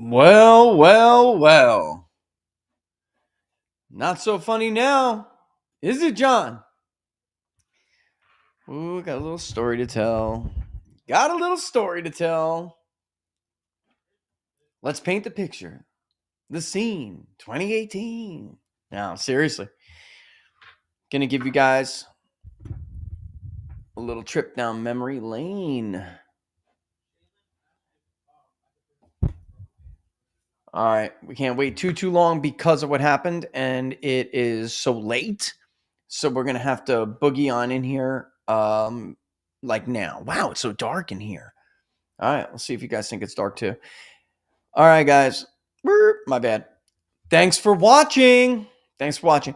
Well, well, well. Not so funny now, is it, John? Ooh, got a little story to tell. Got a little story to tell. Let's paint the picture. The scene, 2018. Now, seriously. Gonna give you guys a little trip down memory lane. All right, we can't wait too long because of what happened, and it is so late. So we're gonna have to boogie on in here, like now. Wow, it's so dark in here. All right, let's see if you guys think it's dark too. All right, guys. My bad. Thanks for watching. Thanks for watching.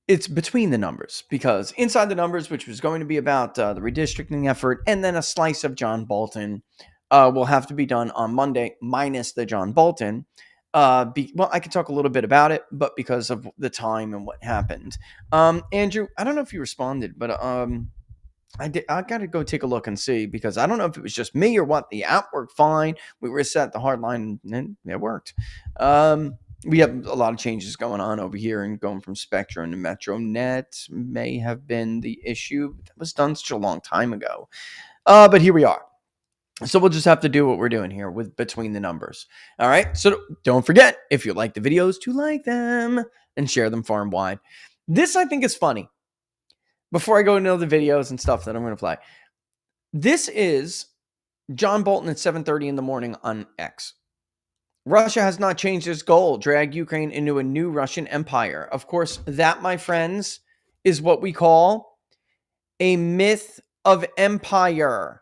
It's between the numbers because inside the numbers, which was going to be about the redistricting effort, and then a slice of John Bolton, will have to be done on Monday, minus the John Bolton. Well, I could talk a little bit about it, but because of the time and what happened, Andrew, I don't know if you responded, but I got to go take a look and see because I don't know if it was just me or what. The app worked fine. We reset the hard line and it worked. We have a lot of changes going on over here, and going from Spectrum to MetroNet may have been the issue. That was done such a long time ago. But here we are. So we'll just have to do what we're doing here with between the numbers. All right. So don't forget, if you like the videos, to like them and share them far and wide. This, I think, is funny. Before I go into the videos and stuff that I'm going to play, this is John Bolton at 7:30 in the morning on X. Russia has not changed its goal, drag Ukraine into a new Russian empire. Of course, that, my friends, is what we call a myth of empire.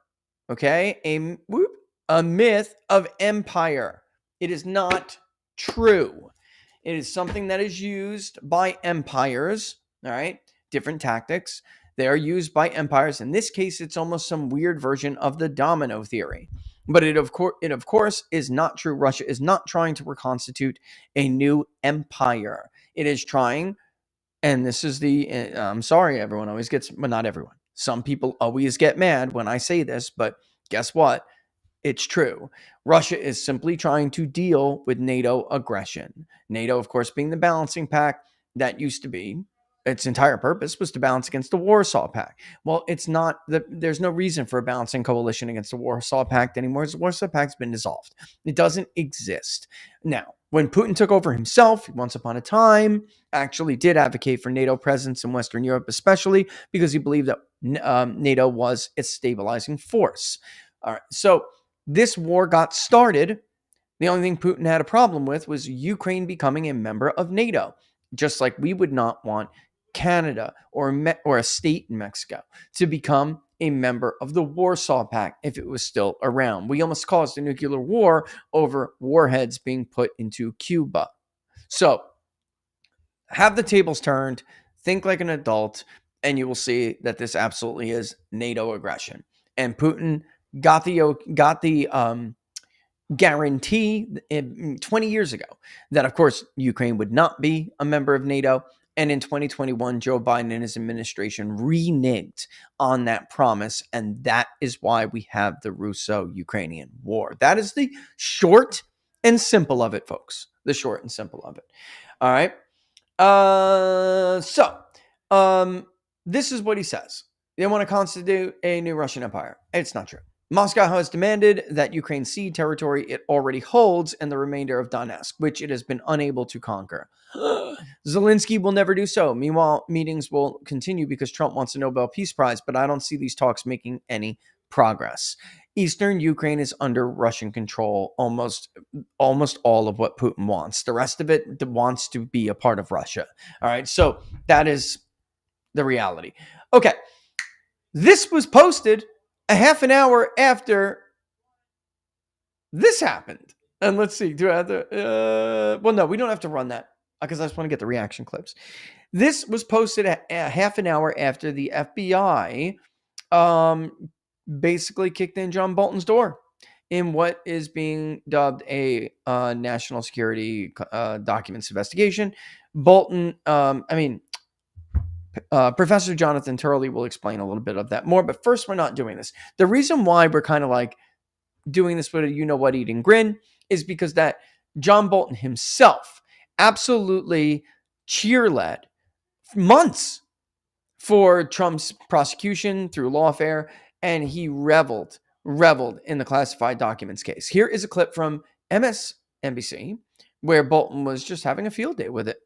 Okay? A myth of empire. It is not true. It is something that is used by empires, all right? Different tactics. They are used by empires. In this case, it's almost some weird version of the domino theory. But it of course is not true. Russia is not trying to reconstitute a new empire. It is trying, and this is I'm sorry, everyone always gets, but not everyone. Some people always get mad when I say this, but guess what? It's true. Russia is simply trying to deal with NATO aggression. NATO, of course, being the balancing pact that used to be. Its entire purpose was to balance against the Warsaw Pact. Well, it's not. There's no reason for a balancing coalition against the Warsaw Pact anymore. The Warsaw Pact's been dissolved. It doesn't exist. Now, when Putin took over himself, once upon a time, actually did advocate for NATO presence in Western Europe, especially because he believed that NATO was its stabilizing force. All right, so this war got started. The only thing Putin had a problem with was Ukraine becoming a member of NATO, just like we would not want Canada or a state in Mexico to become a member of the Warsaw Pact if it was still around. We almost caused a nuclear war over warheads being put into Cuba. So have the tables turned, think like an adult, and you will see that this absolutely is NATO aggression. And Putin got the guarantee 20 years ago that, of course, Ukraine would not be a member of NATO. And in 2021, Joe Biden and his administration reneged on that promise. And that is why we have the Russo-Ukrainian war. That is the short and simple of it, folks. The short and simple of it. All right. This is what he says. They want to constitute a new Russian empire. It's not true. Moscow has demanded that Ukraine cede territory it already holds and the remainder of Donetsk, which it has been unable to conquer. Zelensky will never do so. Meanwhile, meetings will continue because Trump wants a Nobel Peace Prize, but I don't see these talks making any progress. Eastern Ukraine is under Russian control, almost all of what Putin wants. The rest of it wants to be a part of Russia. All right, so that is the reality. Okay, this was posted a half an hour after this happened. And let's see, do I have to, well, no, we don't have to run that because I just want to get the reaction clips. This was posted a half an hour after the FBI basically kicked in John Bolton's door in what is being dubbed a national security documents investigation. Bolton, Professor Jonathan Turley will explain a little bit of that more, but first, we're not doing this. The reason why we're kind of like doing this with a you-know-what eating grin is because that John Bolton himself absolutely cheerled months for Trump's prosecution through lawfare, and he reveled in the classified documents case. Here is a clip from MSNBC where Bolton was just having a field day with it.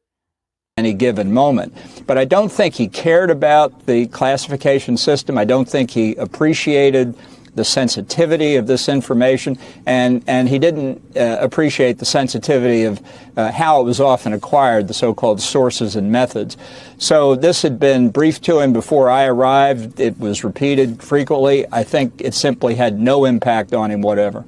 Any given moment. But I don't think he cared about the classification system. I don't think he appreciated the sensitivity of this information, and he didn't appreciate the sensitivity of how it was often acquired, the so-called sources and methods. So this had been briefed to him before I arrived. It was repeated frequently. I think it simply had no impact on him whatever.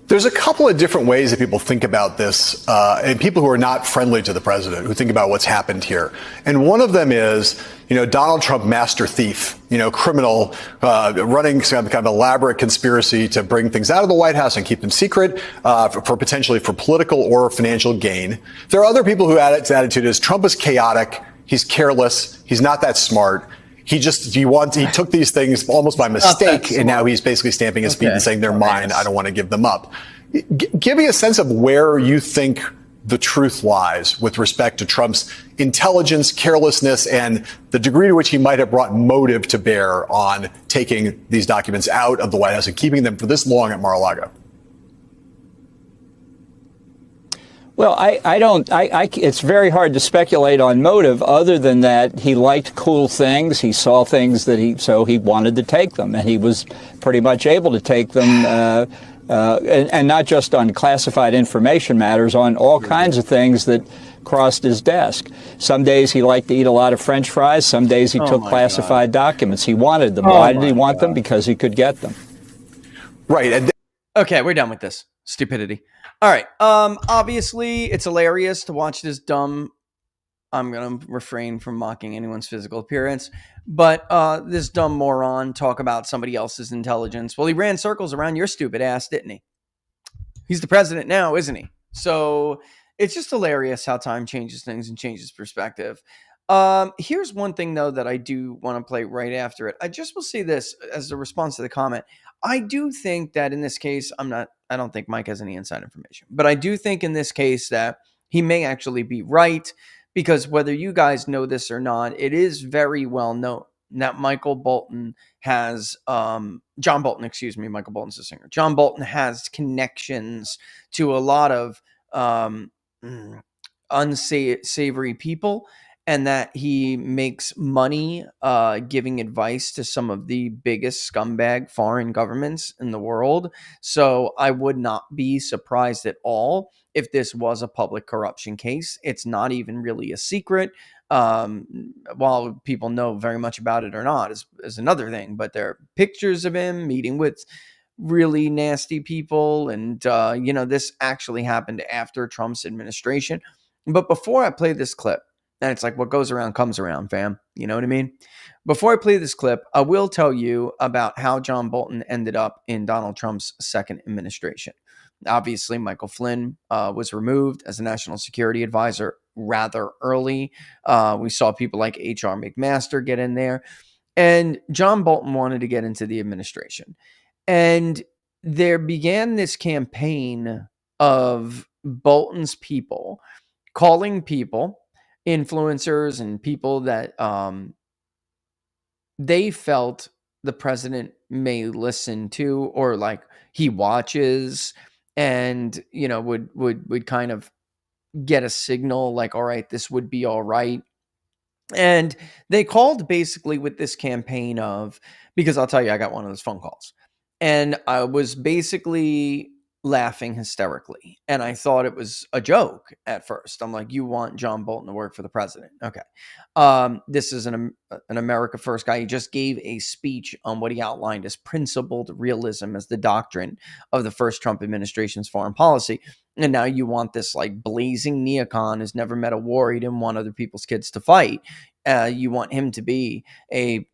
There's a couple of different ways that people think about this, and people who are not friendly to the president who think about what's happened here. And one of them is, Donald Trump, master thief, criminal, running some kind of elaborate conspiracy to bring things out of the White House and keep them secret for potentially for political or financial gain. There are other people who attitude is Trump is chaotic. He's careless. He's not that smart. He took these things almost by mistake, and now he's basically stamping his feet and saying they're mine. I don't want to give them up. Give me a sense of where you think the truth lies with respect to Trump's intelligence, carelessness, and the degree to which he might have brought motive to bear on taking these documents out of the White House and keeping them for this long at Mar-a-Lago. Well, it's very hard to speculate on motive other than that he liked cool things. He saw things so he wanted to take them, and he was pretty much able to take them, and not just on classified information matters, on all kinds of things that crossed his desk. Some days he liked to eat a lot of French fries. Some days he took classified documents. He wanted them. Why did he want them? Because he could get them. Right. Okay, we're done with this stupidity. All right. Obviously, it's hilarious to watch this dumb. I'm going to refrain from mocking anyone's physical appearance, but this dumb moron talk about somebody else's intelligence. Well, he ran circles around your stupid ass, didn't he? He's the president now, isn't he? So it's just hilarious how time changes things and changes perspective. Here's one thing, though, that I do want to play right after it. I just will say this as a response to the comment. I do think that in this case, I don't think Mike has any inside information, but I do think in this case that he may actually be right, because whether you guys know this or not, it is very well known that Michael Bolton has, John Bolton, excuse me, Michael Bolton's the singer. John Bolton has connections to a lot of unsavory people, and that he makes money giving advice to some of the biggest scumbag foreign governments in the world. So I would not be surprised at all if this was a public corruption case. It's not even really a secret. While people know very much about it or not is another thing. But there are pictures of him meeting with really nasty people. And, this actually happened after Trump's administration. But before I play this clip, and it's like what goes around comes around, fam. You know what I mean? Before I play this clip, I will tell you about how John Bolton ended up in Donald Trump's second administration. Obviously, Michael Flynn was removed as a national security advisor rather early. We saw people like H.R. McMaster get in there. And John Bolton wanted to get into the administration. And there began this campaign of Bolton's people calling people, influencers and people that they felt the president may listen to, or like he watches, and would kind of get a signal like, all right, this would be all right. And they called basically with this campaign of, because I'll tell you, I got one of those phone calls and I was basically laughing hysterically. And I thought it was a joke at first. I'm like, you want John Bolton to work for the president? Okay. This is an America First guy. He just gave a speech on what he outlined as principled realism as the doctrine of the first Trump administration's foreign policy. And now you want this like blazing neocon who's never met a war. He didn't want other people's kids to fight. You want him to be a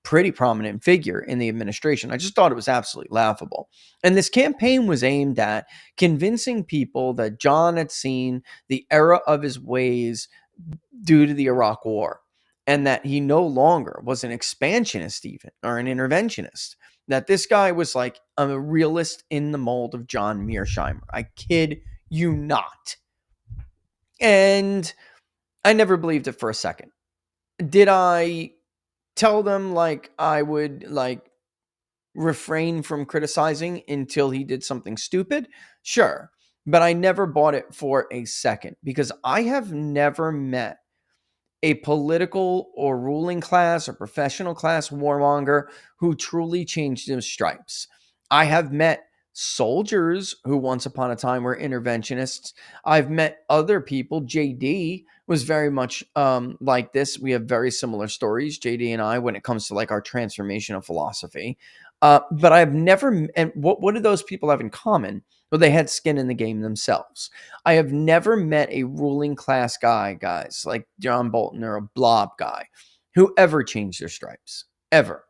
pretty prominent figure in the administration. I just thought it was absolutely laughable. And this campaign was aimed at convincing people that John had seen the error of his ways due to the Iraq War, and that he no longer was an expansionist even, or an interventionist, that this guy was like a realist in the mold of John Mearsheimer. I kid you not. And I never believed it for a second. Did I tell them like I would like refrain from criticizing until he did something stupid? Sure. But I never bought it for a second because I have never met a political or ruling class or professional class warmonger who truly changed his stripes. I have met soldiers who once upon a time were interventionists. I've met other people. JD was very much like this. We have very similar stories, JD and I, when it comes to like our transformation of philosophy. But I've never, and what do those people have in common? Well, they had skin in the game themselves. I have never met a ruling class guy, guys, like John Bolton or a blob guy, who ever changed their stripes, ever.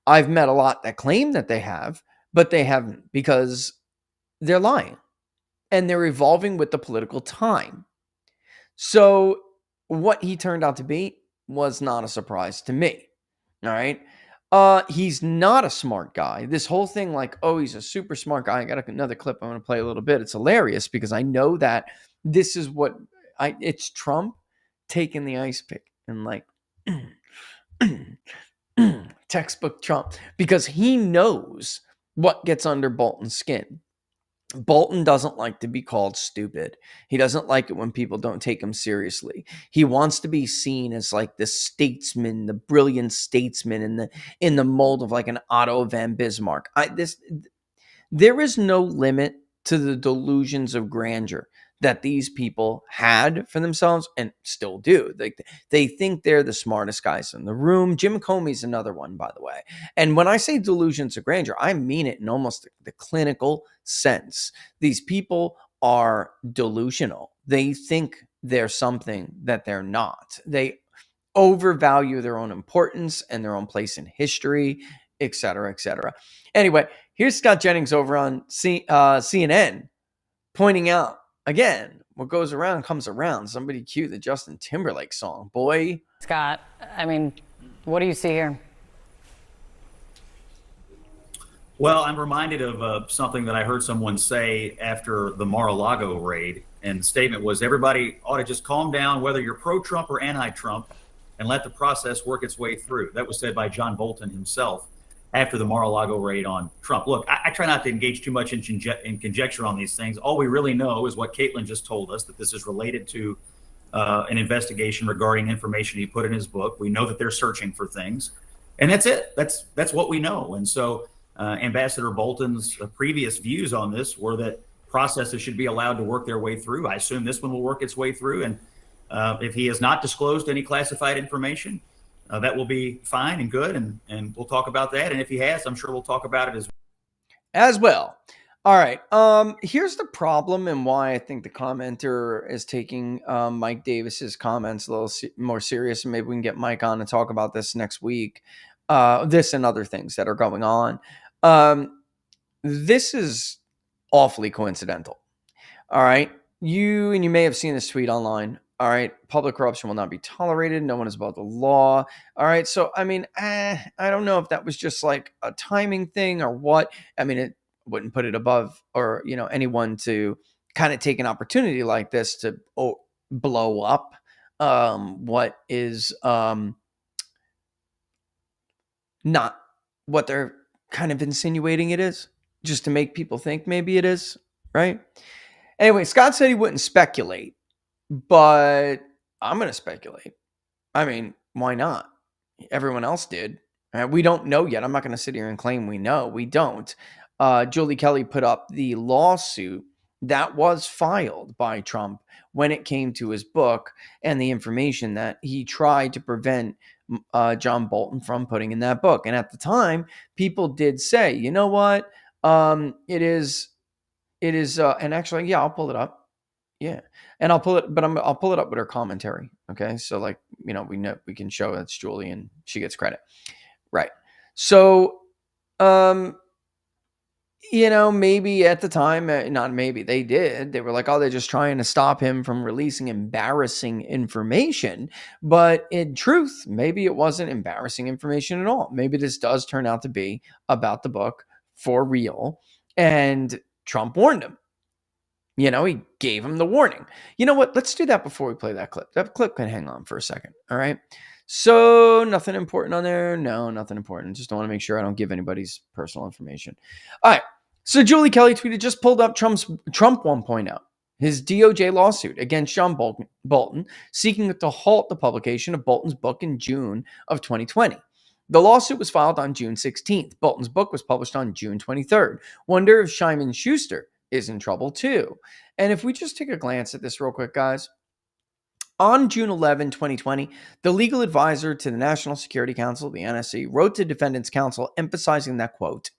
I've met a lot that claim that they have, but they haven't because they're lying and they're evolving with the political time. So what he turned out to be was not a surprise to me. All right. He's not a smart guy. This whole thing, like, oh, he's a super smart guy. I got another clip I'm going to play a little bit. It's hilarious because I know that this is what it's Trump taking the ice pick and like textbook Trump because he knows what gets under Bolton's skin. Bolton doesn't like to be called stupid. He doesn't like it when people don't take him seriously. He wants to be seen as like the statesman, the brilliant statesman in the mold of like an Otto van Bismarck. There is no limit to the delusions of grandeur that these people had for themselves and still do. They think they're the smartest guys in the room. Jim Comey's another one, by the way. And when I say delusions of grandeur, I mean it in almost the clinical sense. These people are delusional. They think they're something that they're not. They overvalue their own importance and their own place in history, et cetera, et cetera. Anyway, here's Scott Jennings over on CNN pointing out, again, what goes around comes around. Somebody cue the Justin Timberlake song, boy. Scott, I mean, what do you see here? Well, I'm reminded of something that I heard someone say after the Mar-a-Lago raid. And the statement was, everybody ought to just calm down, whether you're pro-Trump or anti-Trump, and let the process work its way through. That was said by John Bolton himself after the Mar-a-Lago raid on Trump. Look, I try not to engage too much in conjecture on these things. All we really know is what Caitlin just told us, that this is related to an investigation regarding information he put in his book. We know that they're searching for things, and that's it. That's what we know. And so Ambassador Bolton's previous views on this were that processes should be allowed to work their way through. I assume this one will work its way through. And if he has not disclosed any classified information, that will be fine and good, and we'll talk about that. And if he has, I'm sure we'll talk about it as well. All right. Here's the problem and why I think the commenter is taking Mike Davis's comments a little more serious. And maybe we can get Mike on and talk about this next week. This and other things that are going on. This is awfully coincidental. All right. You may have seen this tweet online. All right. Public corruption will not be tolerated. No one is above the law. All right. So, I mean, I don't know if that was just like a timing thing or what. I mean, it wouldn't put it above or, anyone to kind of take an opportunity like this to blow up what is not what they're kind of insinuating it is, just to make people think maybe it is, right? Anyway, Scott said he wouldn't speculate, but I'm going to speculate. I mean, why not? Everyone else did. We don't know yet. I'm not going to sit here and claim we know. We don't. Julie Kelly put up the lawsuit that was filed by Trump when it came to his book and the information that he tried to prevent John Bolton from putting in that book. And at the time, people did say, you know what? It is, and actually, yeah, I'll pull it up. Yeah. And I'll pull it, but I'll pull it up with her commentary. Okay. So like, we know we can show that's Julie and she gets credit. Right. So, maybe at the time, not maybe, they did. They were like, oh, they're just trying to stop him from releasing embarrassing information. But in truth, maybe it wasn't embarrassing information at all. Maybe this does turn out to be about the book for real. And Trump warned him. He gave him the warning. You know what? Let's do that before we play that clip. That clip can hang on for a second. All right. So nothing important on there. No, nothing important. Just don't want to make sure I don't give anybody's personal information. All right. So Julie Kelly tweeted, just pulled up Trump 1.0, his DOJ lawsuit against John Bolton, seeking to halt the publication of Bolton's book in June of 2020. The lawsuit was filed on June 16th. Bolton's book was published on June 23rd. Wonder if Simon Schuster is in trouble too. And if we just take a glance at this real quick, guys. On June 11, 2020, the legal advisor to the National Security Council, the NSC, wrote to defendants' counsel emphasizing that, quote,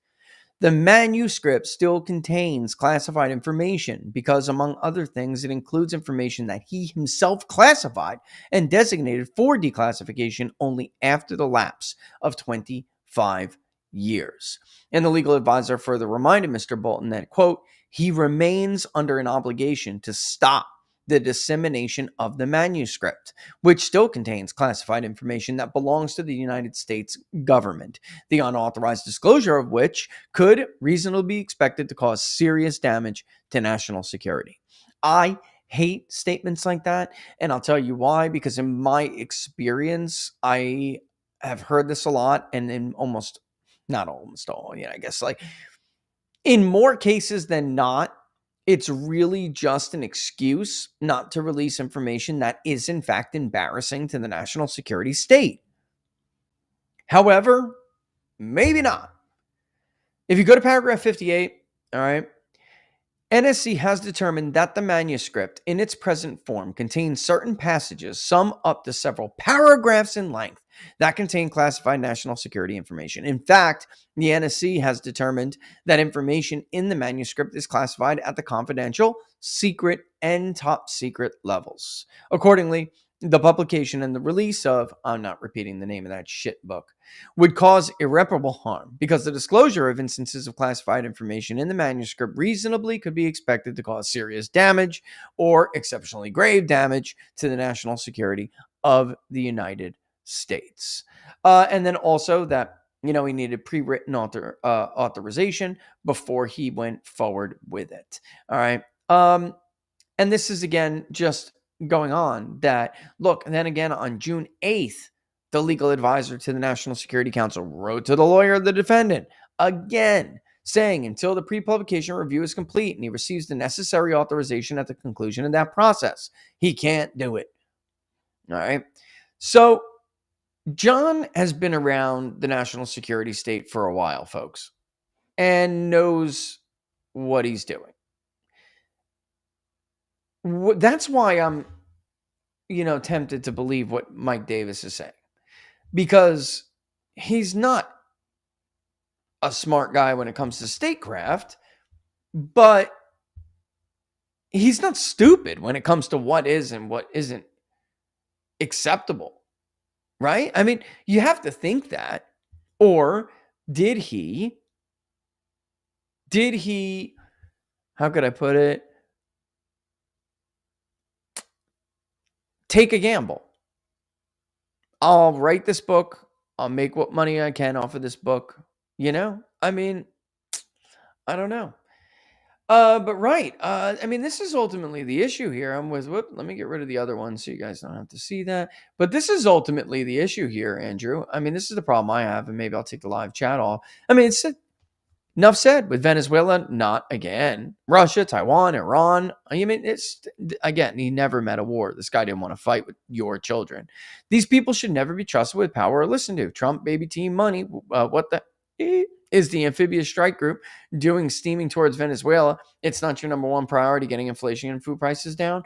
the manuscript still contains classified information because, among other things, it includes information that he himself classified and designated for declassification only after the lapse of 25 years. And the legal advisor further reminded Mr. Bolton that, quote, he remains under an obligation to stop the dissemination of the manuscript, which still contains classified information that belongs to the United States government, the unauthorized disclosure of which could reasonably be expected to cause serious damage to national security. I hate statements like that, and I'll tell you why, because in my experience, I have heard this a lot, and in not almost all, I guess, like, in more cases than not, it's really just an excuse not to release information that is, in fact, embarrassing to the national security state. However, maybe not. If you go to paragraph 58, all right, NSC has determined that the manuscript in its present form contains certain passages, some up to several paragraphs in length, that contain classified national security information. In fact, the NSC has determined that information in the manuscript is classified at the confidential, secret, and top secret levels. Accordingly, the publication and the release of, I'm not repeating the name of that shit book, would cause irreparable harm because the disclosure of instances of classified information in the manuscript reasonably could be expected to cause serious damage or exceptionally grave damage to the national security of the United States. And then also that, he needed pre-written authorization before he went forward with it. All right. And this is, again, just going on that, look, and then again on June 8th, the legal advisor to the National Security Council wrote to the lawyer of the defendant, again, saying until the pre-publication review is complete and he receives the necessary authorization at the conclusion of that process, he can't do it. All right. So John has been around the national security state for a while, folks, and knows what he's doing. That's why I'm, tempted to believe what Mike Davis is saying, because he's not a smart guy when it comes to statecraft, but he's not stupid when it comes to what is and what isn't acceptable, right? I mean, you have to think that. Or did he, how could I put it? Take a gamble. I'll write this book. I'll make what money I can off of this book. I mean, I don't know. But right. This is ultimately the issue here. Let me get rid of the other one so you guys don't have to see that. But this is ultimately the issue here, Andrew. This is the problem I have, and maybe I'll take the live chat off. It's enough said with Venezuela, not again. Russia, Taiwan, Iran. It's, again, he never met a war. This guy didn't want to fight with your children. These people should never be trusted with power or listened to. Trump, baby team money. What the is the amphibious strike group doing steaming towards Venezuela? It's not your number one priority, getting inflation and food prices down.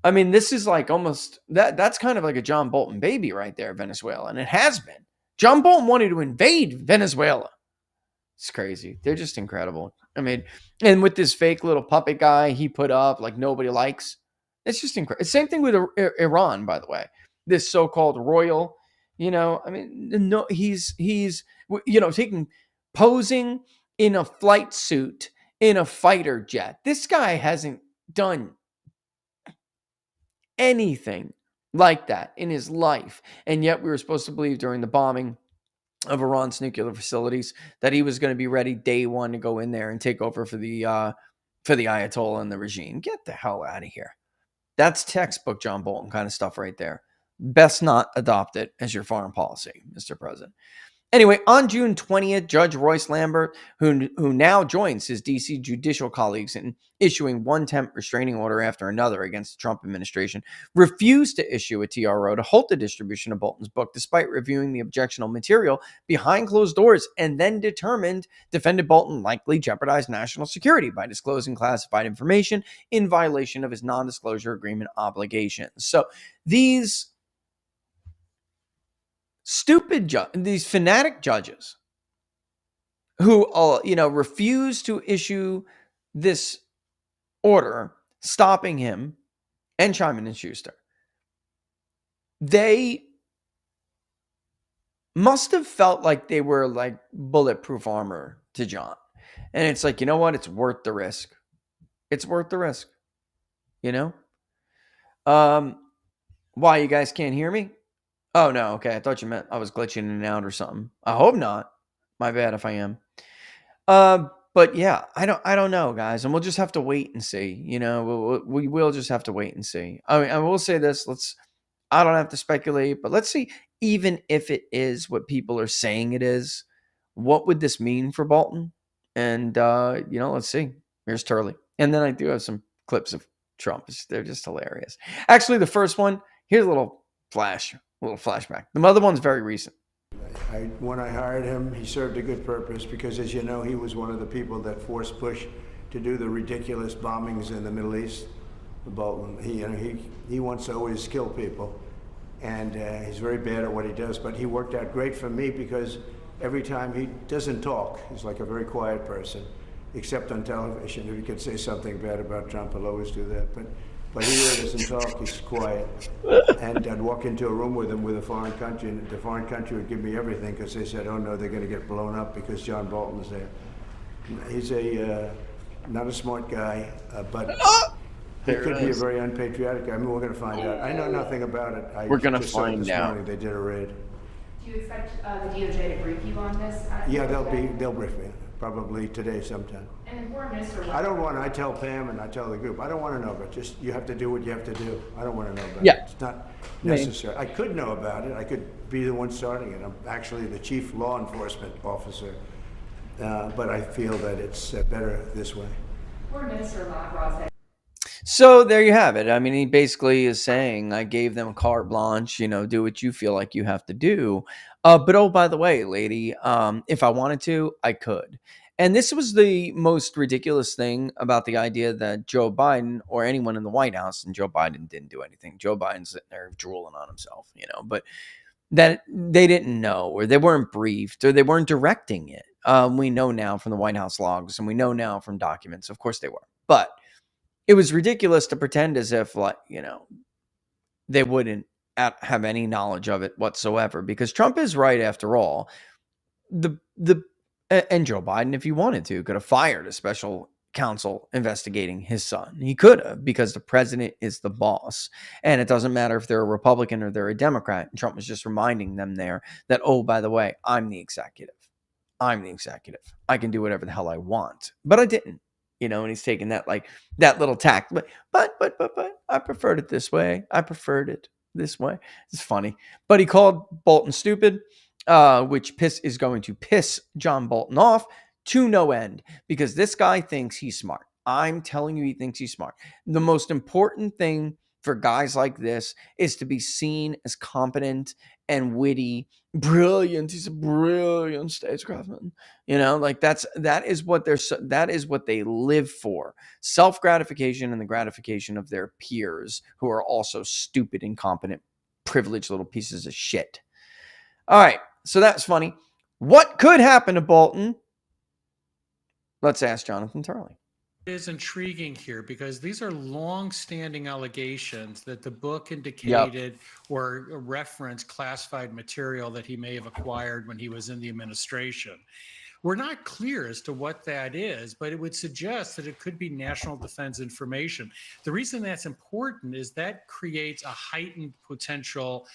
This is like almost, that's kind of like a John Bolton baby right there, Venezuela. And it has been. John Bolton wanted to invade Venezuela. It's crazy. They're just incredible. And with this fake little puppet guy he put up, like nobody likes. It's just incredible. Same thing with Iran, by the way. This so-called royal, no, he's posing in a flight suit in a fighter jet. This guy hasn't done anything like that in his life. And yet we were supposed to believe during the bombing of Iran's nuclear facilities that he was going to be ready day one to go in there and take over for the for the Ayatollah and the regime. Get the hell out of here. That's textbook John Bolton kind of stuff right there. Best not adopt it as your foreign policy, Mr. President. Anyway, on June 20th, Judge Royce Lambert, who now joins his D.C. judicial colleagues in issuing one temp restraining order after another against the Trump administration, refused to issue a TRO to halt the distribution of Bolton's book, despite reviewing the objectionable material behind closed doors, and then determined defendant Bolton likely jeopardized national security by disclosing classified information in violation of his non-disclosure agreement obligations. So these these fanatic judges who refuse to issue this order stopping him and Simon and Schuster, they must have felt like they were like bulletproof armor to John. And it's like, you know what? It's worth the risk. It's worth the risk. Why you guys can't hear me? Oh, no. Okay. I thought you meant I was glitching in and out or something. I hope not. My bad if I am. But yeah, I don't know, guys. And we'll just have to wait and see. We will just have to wait and see. I mean, I will say this. I don't have to speculate, but let's see, even if it is what people are saying it is, what would this mean for Bolton? And, let's see. Here's Turley. And then I do have some clips of Trump. They're just hilarious. Actually, the first one, here's a little flashback. The other one's very recent. When I hired him, he served a good purpose because, as you know, he was one of the people that forced Bush to do the ridiculous bombings in the Middle East. Bolton, he wants to always kill people, and he's very bad at what he does. But he worked out great for me because every time he doesn't talk, he's like a very quiet person, except on television. If he could say something bad about Trump, he'll always do that. But he really doesn't talk, he's quiet. And I'd walk into a room with him with a foreign country, and the foreign country would give me everything because they said, oh no, they're going to get blown up because John Bolton's there. He's not a smart guy, but he could be a very unpatriotic guy. I mean, we're going to find out. I know nothing about it. We're going to find out. Morning they did a raid. Do you expect the DOJ to brief you on this? Yeah, they'll brief me. Probably today sometime. And the foreign minister. I tell Pam and I tell the group, I don't want to know, but just you have to do what you have to do. I don't want to know about it. It's not necessary. I could know about it. I could be the one starting it. I'm actually the chief law enforcement officer, but I feel that it's better this way. Foreign Minister Lavrov said. So there you have it. I mean, he basically is saying, I gave them carte blanche, do what you feel like you have to do. But oh, by the way, lady, if I wanted to, I could. And this was the most ridiculous thing about the idea that Joe Biden or anyone in the White House, and Joe Biden didn't do anything. Joe Biden's sitting there drooling on himself, but that they didn't know, or they weren't briefed, or they weren't directing it. We know now from the White House logs, and we know now from documents. Of course they were. But it was ridiculous to pretend as if, they wouldn't have any knowledge of it whatsoever, because Trump is right after all. And Joe Biden, if he wanted to, could have fired a special counsel investigating his son. He could have, because the president is the boss. And it doesn't matter if they're a Republican or they're a Democrat. And Trump was just reminding them there that, oh, by the way, I'm the executive. I can do whatever the hell I want. But I didn't. And he's taking that little tact. But I preferred it this way. It's funny. But he called Bolton stupid, which is going to piss John Bolton off to no end, because this guy thinks he's smart. I'm telling you, he thinks he's smart. The most important thing for guys like this is to be seen as competent and witty, brilliant. He's a brilliant statescraftsman. That is what they live for. Self-gratification and the gratification of their peers, who are also stupid, incompetent, privileged little pieces of shit. All right, so that's funny. What could happen to Bolton? Let's ask Jonathan Turley. It is intriguing here because these are long-standing allegations that the book indicated or referenced classified material that he may have acquired when he was in the administration. We're not clear as to what that is, but it would suggest that it could be national defense information. The reason that's important is that creates a heightened potential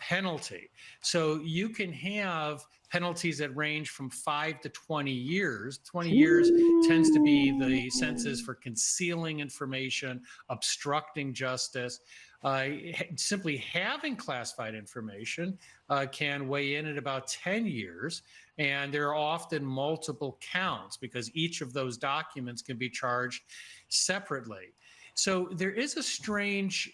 penalty. So you can have penalties that range from 5 to 20 years. 20 years tends to be the sentences for concealing information, obstructing justice. Simply having classified information can weigh in at about 10 years. And there are often multiple counts because each of those documents can be charged separately. So there is a strange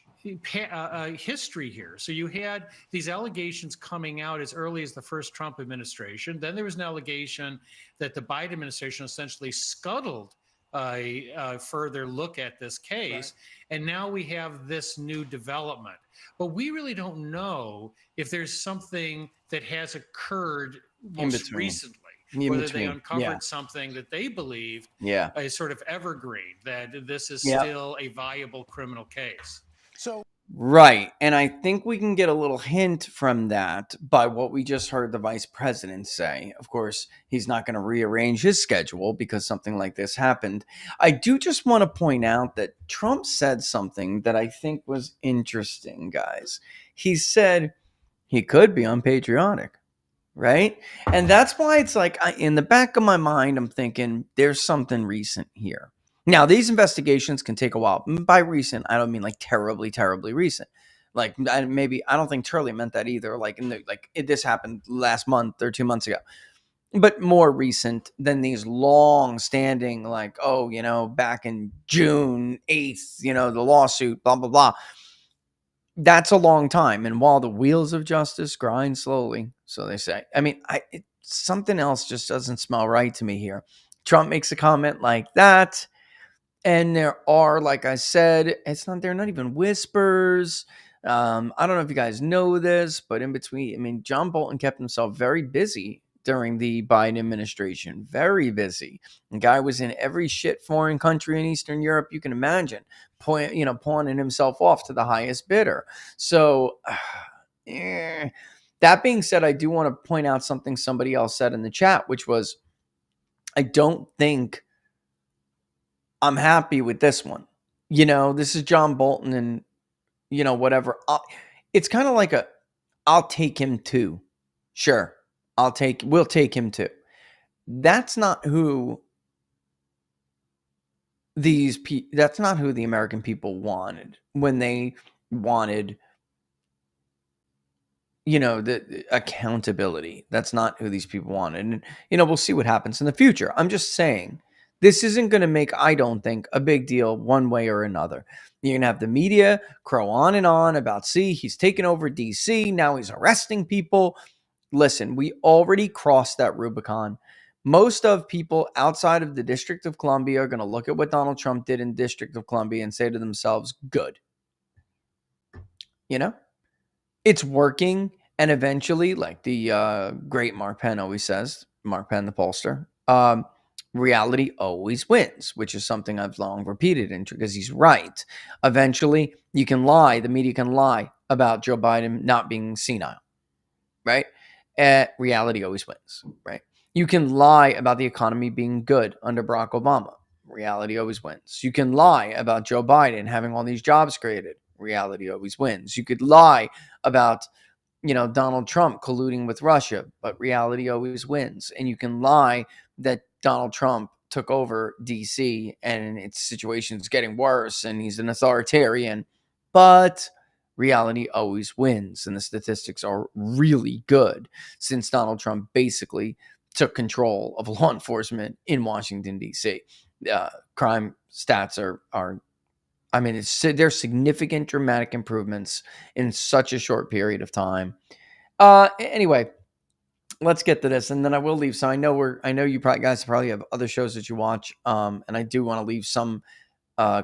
history here. So you had these allegations coming out as early as the first Trump administration. Then there was an allegation that the Biden administration essentially scuttled a further look at this case. Right. And now we have this new development. But we really don't know if there's something that has occurred most recently. Whether they uncovered something that they believe is sort of evergreen, that this is still a viable criminal case. Right. And I think we can get a little hint from that by what we just heard the vice president say. Of course, he's not going to rearrange his schedule because something like this happened. I do just want to point out that Trump said something that I think was interesting, guys. He said he could be unpatriotic. Right. And that's why it's like in the back of my mind, I'm thinking there's something recent here. Now, these investigations can take a while. By recent, I don't mean like terribly, terribly recent. Like maybe I don't think Turley meant that either. Like this happened last month or 2 months ago, but more recent than these long standing like, oh, back in June 8th, the lawsuit, blah, blah, blah. That's a long time. And while the wheels of justice grind slowly, so they say, I mean, something else just doesn't smell right to me here. Trump makes a comment like that. And there are, like I said, they're not even whispers. I don't know if you guys know this, but in between, John Bolton kept himself very busy during the Biden administration. Very busy. The guy was in every shit foreign country in Eastern Europe you can imagine, pawning himself off to the highest bidder. So, that being said, I do want to point out something somebody else said in the chat, which was, I don't think I'm happy with this one. This is John Bolton and, whatever. It's kind of like I'll take him too. Sure. We'll take him too. That's not who that's not who the American people wanted when they wanted, the accountability. That's not who these people wanted. And, we'll see what happens in the future. I'm just saying, this isn't going to make, I don't think, a big deal one way or another. You're going to have the media crow on and on about, see, he's taken over D.C. Now he's arresting people. Listen, we already crossed that Rubicon. Most of people outside of the District of Columbia are going to look at what Donald Trump did in the District of Columbia and say to themselves, good. It's working. And eventually, like the great Mark Penn always says, Mark Penn, the pollster, reality always wins, which is something I've long repeated because he's right. Eventually, you can lie. The media can lie about Joe Biden not being senile, right? Reality always wins, right? You can lie about the economy being good under Barack Obama. Reality always wins. You can lie about Joe Biden having all these jobs created. Reality always wins. You could lie about, Donald Trump colluding with Russia, but reality always wins. And you can lie that Donald Trump took over DC and its situation is getting worse and he's an authoritarian, but reality always wins. And the statistics are really good since Donald Trump basically took control of law enforcement in Washington, D.C. Crime stats are there's significant dramatic improvements in such a short period of time. Anyway, let's get to this, and then I will leave. So I know you guys probably have other shows that you watch, and I do want to leave some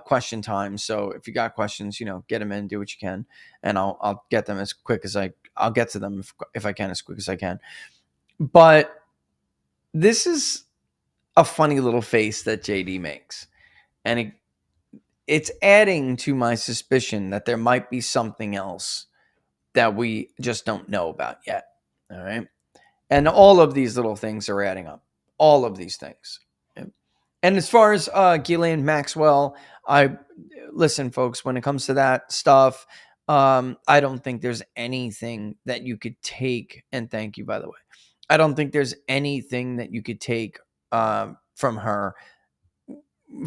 question time. So if you got questions, get them in, do what you can, and I'll get them as quick as I'll get to them if I can as quick as I can. But this is a funny little face that JD makes, and it's adding to my suspicion that there might be something else that we just don't know about yet. All right. And all of these little things are adding up. All of these things. And as far as Ghislaine Maxwell, listen, folks, when it comes to that stuff, I don't think there's anything that you could take. And thank you, by the way. I don't think there's anything that you could take from her.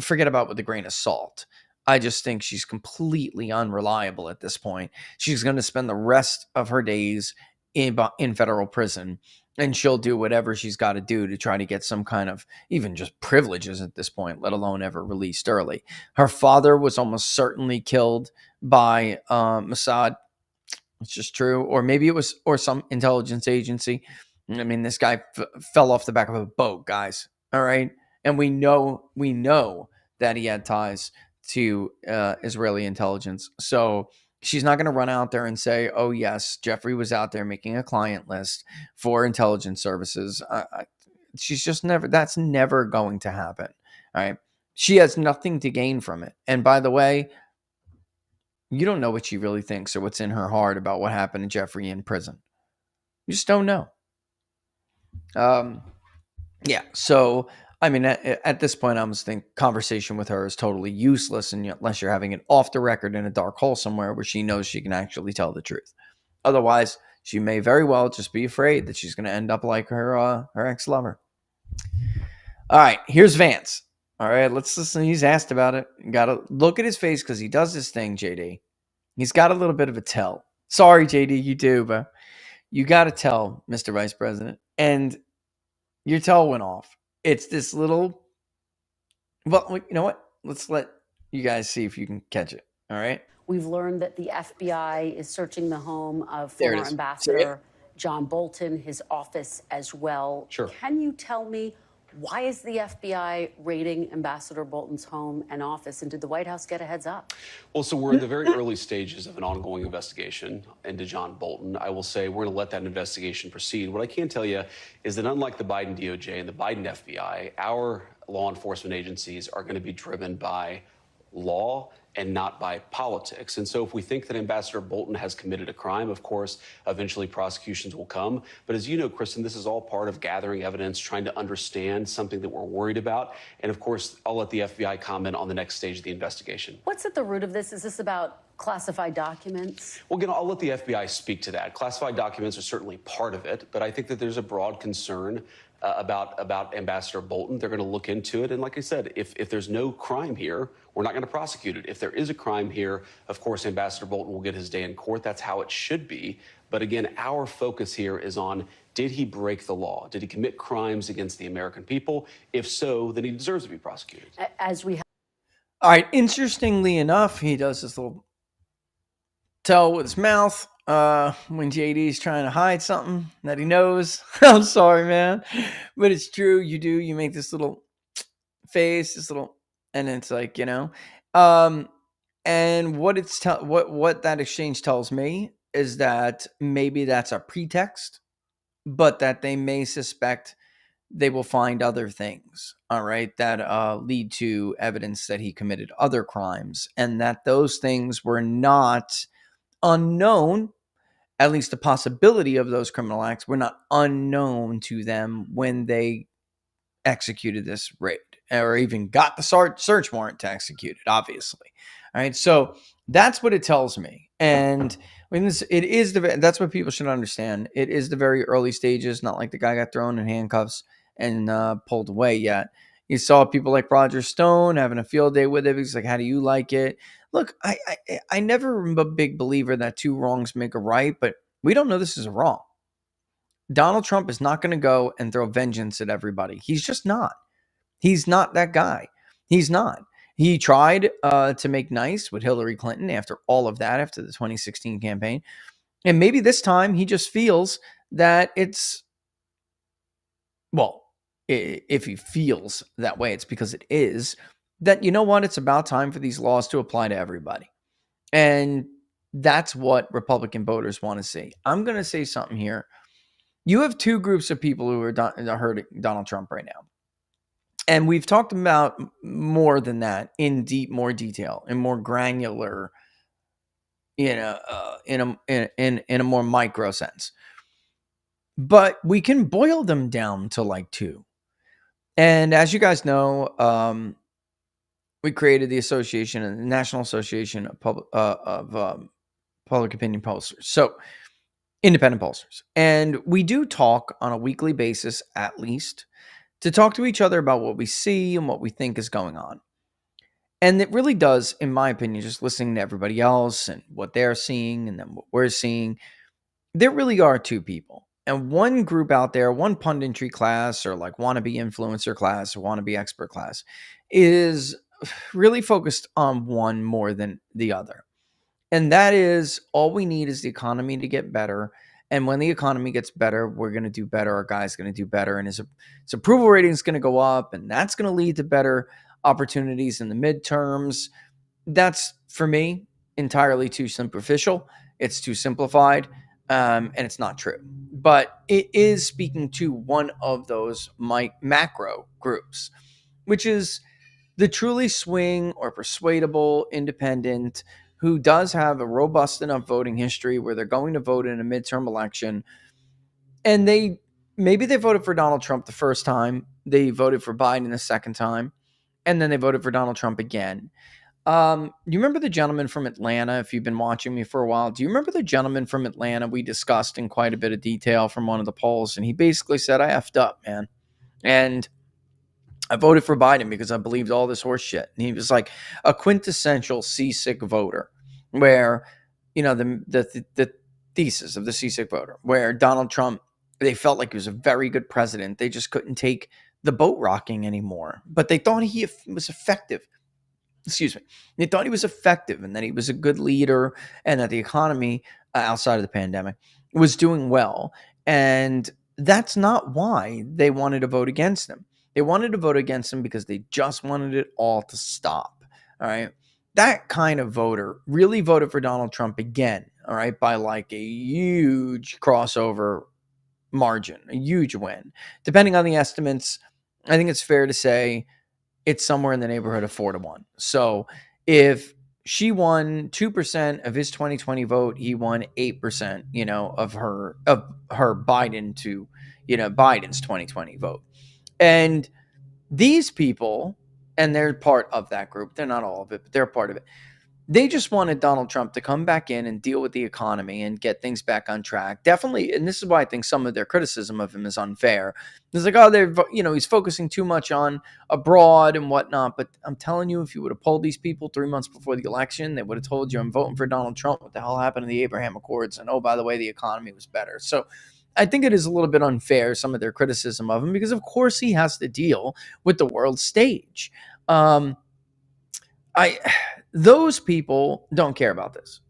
Forget about with a grain of salt. I just think she's completely unreliable at this point. She's going to spend the rest of her days in federal prison, and she'll do whatever she's got to do to try to get some kind of even just privileges at this point, let alone ever released early. Her father was almost certainly killed by Mossad, which is true, or maybe it was or some intelligence agency. I mean, this guy fell off the back of a boat, guys. All right, and we know that he had ties to Israeli intelligence. So she's not going to run out there and say, "Oh yes, Jeffrey was out there making a client list for intelligence services." She's just never. That's never going to happen. All right, she has nothing to gain from it. And by the way, you don't know what she really thinks or what's in her heart about what happened to Jeffrey in prison. You just don't know. Yeah. So, I mean, at this point, I almost think conversation with her is totally useless, and unless you're having it off the record in a dark hole somewhere where she knows she can actually tell the truth. Otherwise, she may very well just be afraid that she's going to end up like her ex-lover. All right, here's Vance. All right, let's listen. He's asked about it. You got to look at his face because he does this thing, JD. He's got a little bit of a tell. Sorry, JD, you do, but you got to tell, Mr. Vice President. And your tell went off. It's this little, well, you know what? Let's let you guys see if you can catch it. All right. We've learned that the FBI is searching the home of former Ambassador John Bolton, his office as well. Sure. Can you tell me, why is the FBI raiding Ambassador Bolton's home and office, and did the White House get a heads up? Well, so we're in the very early stages of an ongoing investigation into John Bolton. I will say we're going to let that investigation proceed. What I can tell you is that unlike the Biden DOJ and the Biden FBI, our law enforcement agencies are going to be driven by law and not by politics. And so if we think that Ambassador Bolton has committed a crime, of course, eventually prosecutions will come. But as you know, Kristen, this is all part of gathering evidence, trying to understand something that we're worried about. And of course, I'll let the FBI comment on the next stage of the investigation. What's at the root of this? Is this about classified documents? Well, again, I'll let the FBI speak to that. Classified documents are certainly part of it, but I think that there's a broad concern about Ambassador Bolton. They're going to look into it. And like I said, if there's no crime here, we're not going to prosecute it. If there is a crime here, of course, Ambassador Bolton will get his day in court. That's how it should be. But again, our focus here is on, did he break the law? Did he commit crimes against the American people? If so, then he deserves to be prosecuted. All right. Interestingly enough, he does this little tell with his mouth when JD's trying to hide something that he knows. I'm sorry, man, but it's true. You do. You make this little face, this little, and it's like, you know, and what it's what that exchange tells me is that maybe that's a pretext, but that they may suspect they will find other things, all right, that lead to evidence that he committed other crimes, and that those things were not unknown. At least the possibility of those criminal acts were not unknown to them when they executed this raid, or even got the search warrant to execute it, obviously. All right. So that's what it tells me. And when that's what people should understand. It is the very early stages, not like the guy got thrown in handcuffs and pulled away yet. You saw people like Roger Stone having a field day with it. He's like, how do you like it? Look, I never am a big believer that two wrongs make a right, but we don't know this is a wrong. Donald Trump is not going to go and throw vengeance at everybody. He's just not. He's not that guy. He's not. He tried to make nice with Hillary Clinton after all of that, after the 2016 campaign. And maybe this time he just feels that it's, well, if he feels that way, it's because it is, that, you know what, it's about time for these laws to apply to everybody. And that's what Republican voters want to see. I'm going to say something here. You have two groups of people who are hurting Donald Trump right now. And we've talked about more than that in more detail, in more granular, in a more micro sense. But we can boil them down to like two. And as you guys know, we created the association, the National Association of Public Opinion Pollsters. So independent pollsters. And we do talk on a weekly basis, at least, to talk to each other about what we see and what we think is going on. And it really does, in my opinion, just listening to everybody else and what they're seeing and then what we're seeing, there really are two people. And one group out there, one punditry class or like wannabe influencer class or wannabe expert class is really focused on one more than the other. And that is all we need is the economy to get better. And when the economy gets better, we're going to do better. Our guy's going to do better. And his approval rating is going to go up. And that's going to lead to better opportunities in the midterms. That's, for me, entirely too superficial. It's too simplified. And it's not true. But it is speaking to one of those macro groups, which is the truly swing or persuadable independent who does have a robust enough voting history where they're going to vote in a midterm election. And maybe they voted for Donald Trump the first time. They voted for Biden the second time. And then they voted for Donald Trump again. You remember the gentleman from Atlanta? If you've been watching me for a while, do you remember the gentleman from Atlanta we discussed in quite a bit of detail from one of the polls? And he basically said, I effed up, man. And I voted for Biden because I believed all this horse shit. And he was like a quintessential seasick voter where, the thesis of the seasick voter, where Donald Trump, they felt like he was a very good president. They just couldn't take the boat rocking anymore, but they thought he was effective. Excuse me. They thought he was effective and that he was a good leader and that the economy outside of the pandemic was doing well. And that's not why they wanted to vote against him. They wanted to vote against him because they just wanted it all to stop. All right. That kind of voter really voted for Donald Trump again. All right. By like a huge crossover margin, a huge win. Depending on the estimates, I think it's fair to say it's somewhere in the neighborhood of 4-1. So if she won 2% of his 2020 vote, he won 8%, of her Biden to, Biden's 2020 vote. And these people, and they're part of that group, they're not all of it, but they're part of it. They just wanted Donald Trump to come back in and deal with the economy and get things back on track. Definitely, and this is why I think some of their criticism of him is unfair. It's like, he's focusing too much on abroad and whatnot. But I'm telling you, if you would have polled these people 3 months before the election, they would have told you, I'm voting for Donald Trump. What the hell happened to the Abraham Accords? And, oh, by the way, the economy was better. So I think it is a little bit unfair, some of their criticism of him, because, of course, he has to deal with the world stage. Those people don't care about this,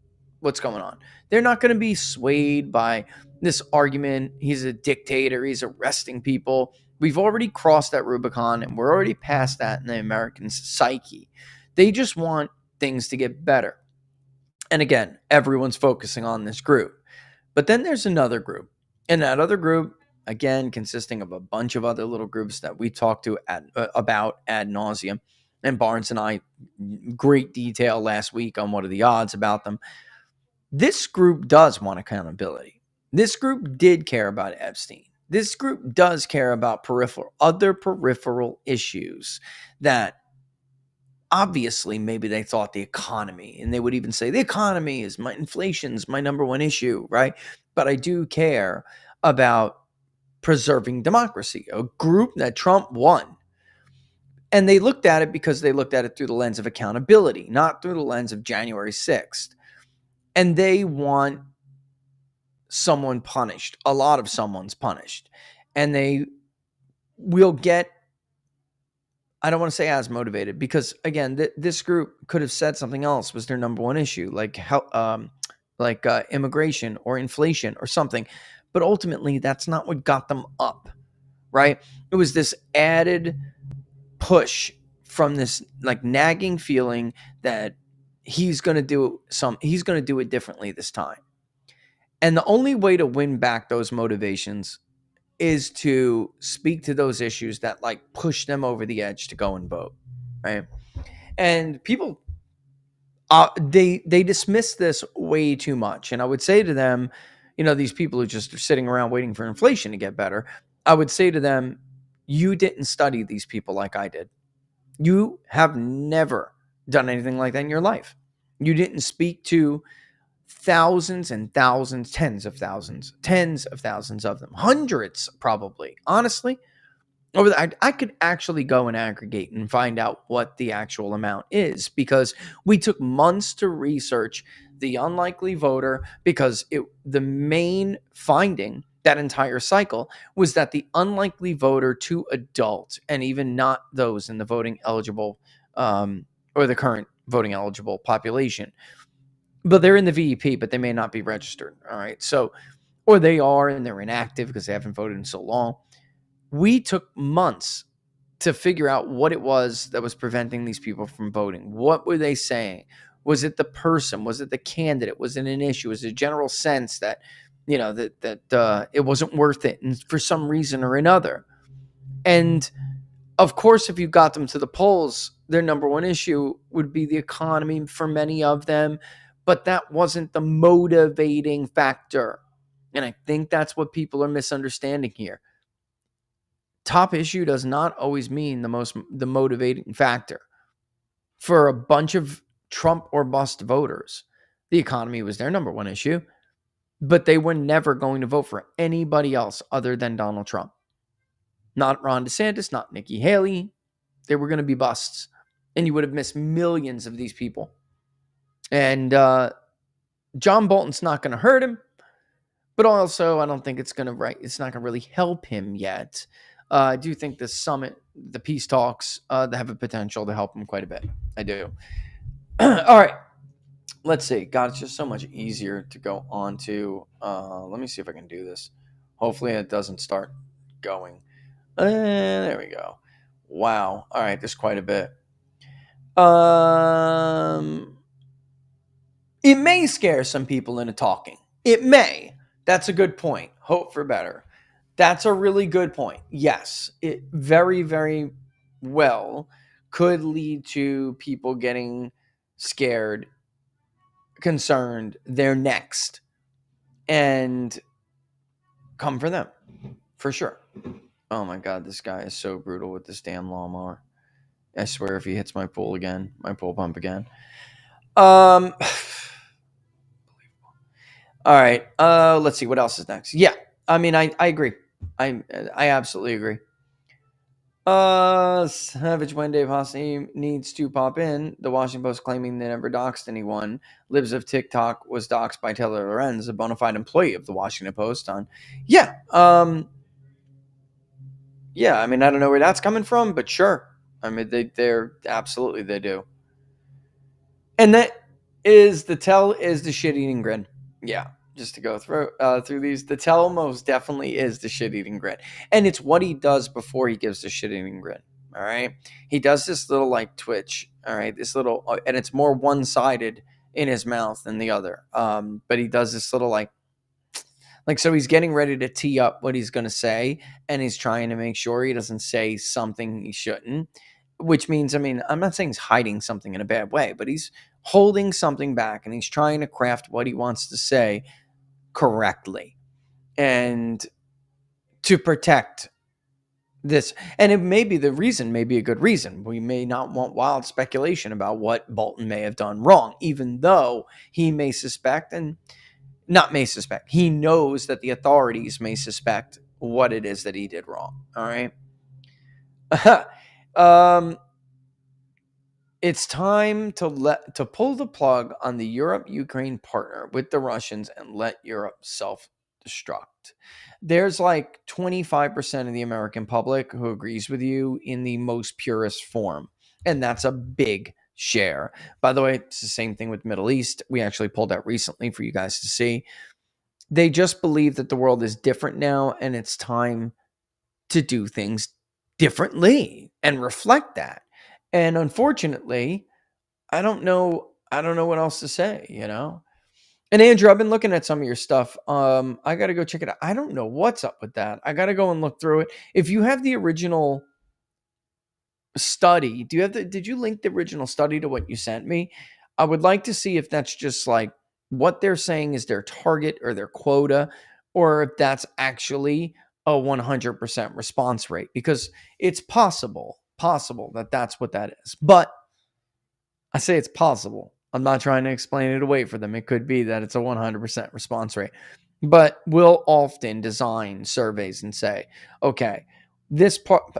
what's going on. They're not going to be swayed by this argument. He's a dictator. He's arresting people. We've already crossed that Rubicon, and we're already past that in the American psyche. They just want things to get better. And again, everyone's focusing on this group. But then there's another group. And that other group, again, consisting of a bunch of other little groups that we talked to about ad nauseum. And Barnes and I, great detail last week on what are the odds about them. This group does want accountability. This group did care about Epstein. This group does care about other peripheral issues that obviously maybe they thought the economy, and they would even say the economy is inflation's my number one issue, right? But I do care about preserving democracy, a group that Trump won. And they looked at it because they looked at it through the lens of accountability, not through the lens of January 6th. And they want someone punished, a lot of someone's punished. And they will get, I don't want to say as motivated, because again, this group could have said something else was their number one issue, like immigration or inflation or something. But ultimately, that's not what got them up, right? It was this added push from this like nagging feeling that he's going to do it differently this time. And the only way to win back those motivations is to speak to those issues that like push them over the edge to go and vote, right? And people, they dismiss this way too much. And I would say to them, these people who just are sitting around waiting for inflation to get better, I would say to them, you didn't study these people like I did. You have never done anything like that in your life. You didn't speak to thousands and thousands, tens of thousands of them, hundreds probably. Honestly, I could actually go and aggregate and find out what the actual amount is, because we took months to research the unlikely voter, because the main finding that entire cycle was that the unlikely voter to adult, and even not those in the voting eligible or the current voting eligible population, but they're in the VEP, but they may not be registered. All right. So, or they are and they're inactive because they haven't voted in so long. We took months to figure out what it was that was preventing these people from voting. What were they saying? Was it the person? Was it the candidate? Was it an issue? Was it a general sense that, that it wasn't worth it, and for some reason or another? And of course, if you got them to the polls, their number one issue would be the economy for many of them, but that wasn't the motivating factor. And I think that's what people are misunderstanding here. Top issue does not always mean the motivating factor. For a bunch of Trump or bust voters, the economy was their number one issue, but they were never going to vote for anybody else other than Donald Trump. Not Ron DeSantis, not Nikki Haley. They were going to be busts, and you would have missed millions of these people. And John Bolton's not going to hurt him, but also I don't think it's not going to really help him yet. I do think the summit, the peace talks, they have a potential to help him quite a bit. I do. All right. Let's see. God, it's just so much easier to go on to. Let me see if I can do this. Hopefully it doesn't start going. There we go. Wow. All right. There's quite a bit. It may scare some people into talking. It may. That's a good point. Hope for better. That's a really good point. Yes, it very, very well could lead to people getting scared, concerned, they're next, and come for them, for sure. Oh my God, this guy is so brutal with this damn lawnmower. I swear if he hits my pool pump again. All right, let's see, what else is next? Yeah, I mean, I agree. I absolutely agree. Savage when Dave Hosny needs to pop in. The Washington Post claiming they never doxed anyone. Libs of TikTok was doxed by Taylor Lorenz, a bona fide employee of the Washington Post. Yeah, I mean, I don't know where that's coming from, but sure. I mean, they're absolutely, they do. And that is the shit-eating grin. Yeah. Just to go through these, the tell most definitely is the shit-eating grin. And it's what he does before he gives the shit-eating grin, all right? He does this little, twitch, all right? This little, and it's more one-sided in his mouth than the other. But he does this little, so he's getting ready to tee up what he's going to say, and he's trying to make sure he doesn't say something he shouldn't, which means, I mean, I'm not saying he's hiding something in a bad way, but he's holding something back, and he's trying to craft what he wants to say correctly and to protect this. And it may be may be a good reason. We may not want wild speculation about what Bolton may have done wrong, even though he may suspect, and not may suspect, he knows that the authorities may suspect what it is that he did wrong. All right. It's time to pull the plug on the Europe-Ukraine partner with the Russians and let Europe self-destruct. There's 25% of the American public who agrees with you in the most purest form, and that's a big share. By the way, it's the same thing with Middle East. We actually pulled that recently for you guys to see. They just believe that the world is different now, and it's time to do things differently and reflect that. And unfortunately, I don't know what else to say, And Andrew, I've been looking at some of your stuff. I got to go check it out. I don't know what's up with that. I got to go and look through it. If you have the original study, did you link the original study to what you sent me? I would like to see if that's just what they're saying is their target or their quota, or if that's actually a 100% response rate, because it's possible that that's what that is. But I say it's possible. I'm not trying to explain it away for them. It could be that it's a 100% response rate. But we'll often design surveys and say, okay, this part,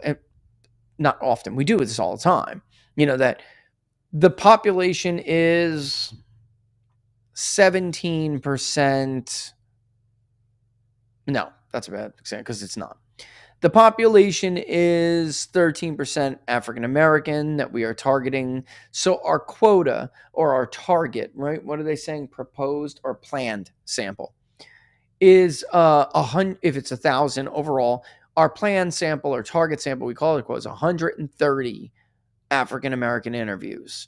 not often, we do this all the time, that the population is 17%. No, that's a bad example because it's not. The population is 13% African American that we are targeting. So our quota or our target, right? What are they saying? Proposed or planned sample is 100. If it's 1,000 overall, our planned sample or target sample, we call it, was 130 African American interviews.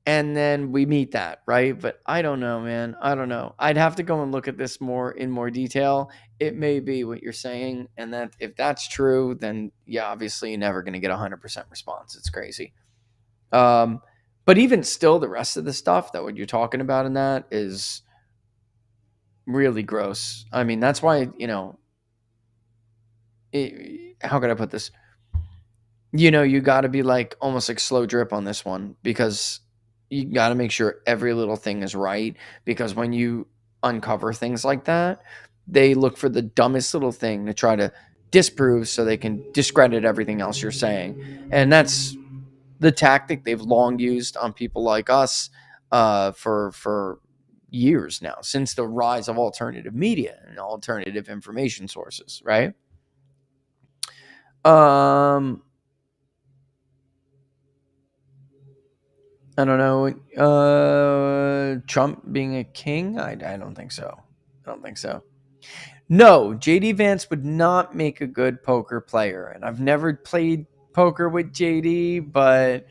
And then we meet that, right? But I don't know, man. I don't know. I'd have to go and look at this in more detail. It may be what you're saying. And that if that's true, then yeah, obviously you're never going to get 100% response. It's crazy. But even still, the rest of the stuff that what you're talking about in that is really gross. I mean, that's why, how could I put this? You got to be like almost like slow drip on this one because you got to make sure every little thing is right, because when you uncover things like that, they look for the dumbest little thing to try to disprove so they can discredit everything else you're saying. And that's the tactic they've long used on people like us for years now, since the rise of alternative media and alternative information sources, right? I don't know. Trump being a king? I don't think so. I don't think so. No, JD Vance would not make a good poker player. And I've never played poker with JD, but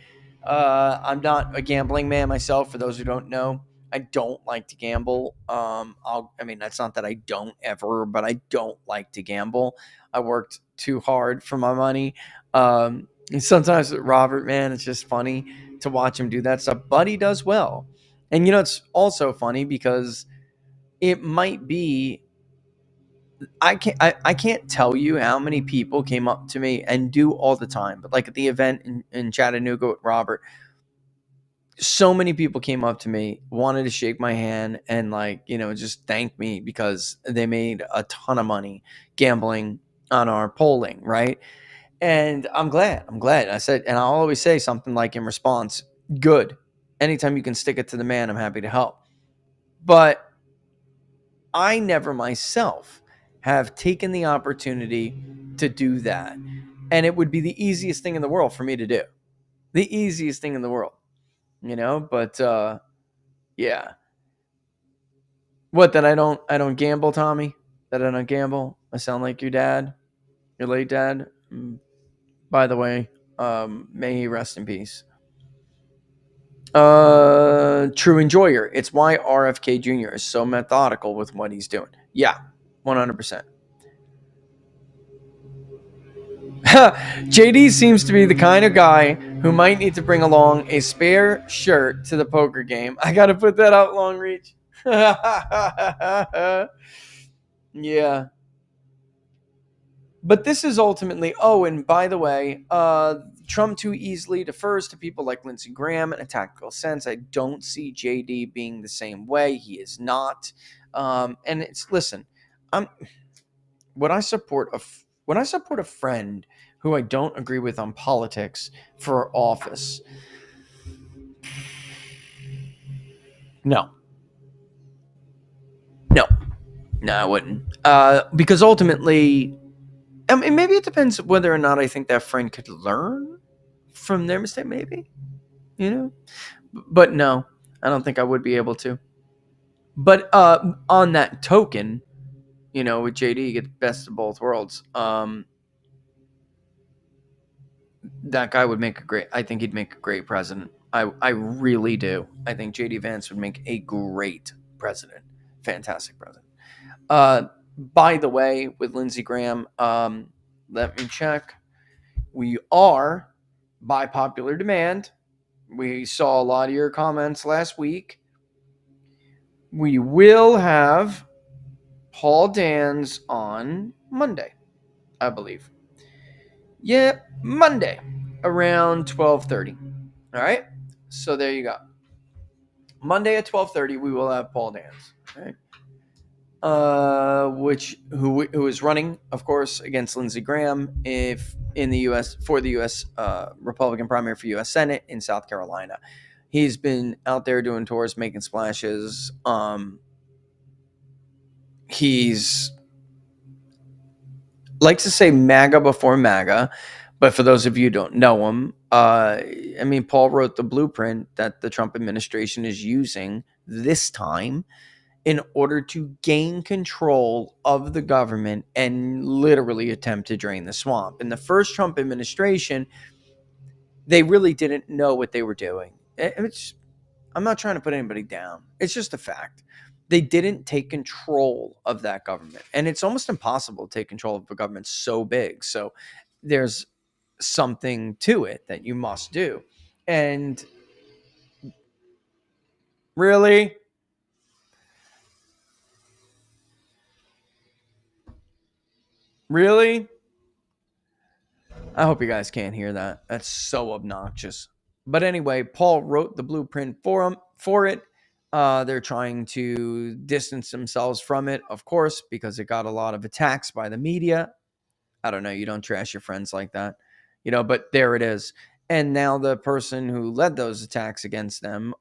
I'm not a gambling man myself. For those who don't know, I don't like to gamble. That's not that I don't ever, but I don't like to gamble. I worked too hard for my money. And sometimes with Robert, man, it's just funny to watch him do that stuff, but he does well. And it's also funny because it might be, I can't tell you how many people came up to me and do all the time, but like at the event in Chattanooga with Robert, so many people came up to me, wanted to shake my hand and just thank me because they made a ton of money gambling on our polling, right? And I'm glad. I said, and I'll always say something like in response, good. Anytime you can stick it to the man, I'm happy to help. But I never myself have taken the opportunity to do that. And it would be the easiest thing in the world for me to do. The easiest thing in the world. But yeah. What, that I don't gamble, Tommy? That I don't gamble? I sound like your dad? Your late dad? By the way, may he rest in peace. True enjoyer. It's why RFK Jr. is so methodical with what he's doing. Yeah, 100%. JD seems to be the kind of guy who might need to bring along a spare shirt to the poker game. I got to put that out, Long Reach. Yeah. But this is ultimately, and by the way, Trump too easily defers to people like Lindsey Graham in a tactical sense. I don't see JD being the same way. He is not. And when I support a friend who I don't agree with on politics for office, no, I wouldn't. Because ultimately, maybe it depends whether or not I think that friend could learn from their mistake, maybe, but no, I don't think I would be able to. But on that token, with JD, you get the best of both worlds. That guy would I think he'd make a great president. I really do. I think JD Vance would make a great president. Fantastic president. By the way, with Lindsey Graham, let me check. We are, by popular demand, we saw a lot of your comments last week. We will have Paul Dans on Monday, I believe. Yeah, Monday, around 12:30. All right? So there you go. Monday at 12:30, we will have Paul Dance. Okay. Who is running, of course, against Lindsey Graham if in the U.S. for the U.S. Republican primary for U.S. Senate in South Carolina. He's been out there doing tours, making splashes. He's likes to say MAGA before MAGA, but for those of you who don't know him, I mean, Paul wrote the blueprint that the Trump administration is using this time in order to gain control of the government and literally attempt to drain the swamp. In the first Trump administration, they really didn't know what they were doing. I'm not trying to put anybody down. It's just a fact. They didn't take control of that government. And it's almost impossible to take control of a government so big. So there's something to it that you must do. And really? Really? I hope you guys can't hear that. That's so obnoxious. But anyway, Paul wrote the blueprint for it. They're trying to distance themselves from it, of course, because it got a lot of attacks by the media. I don't know. You don't trash your friends like that, but there it is. And now the person who led those attacks against them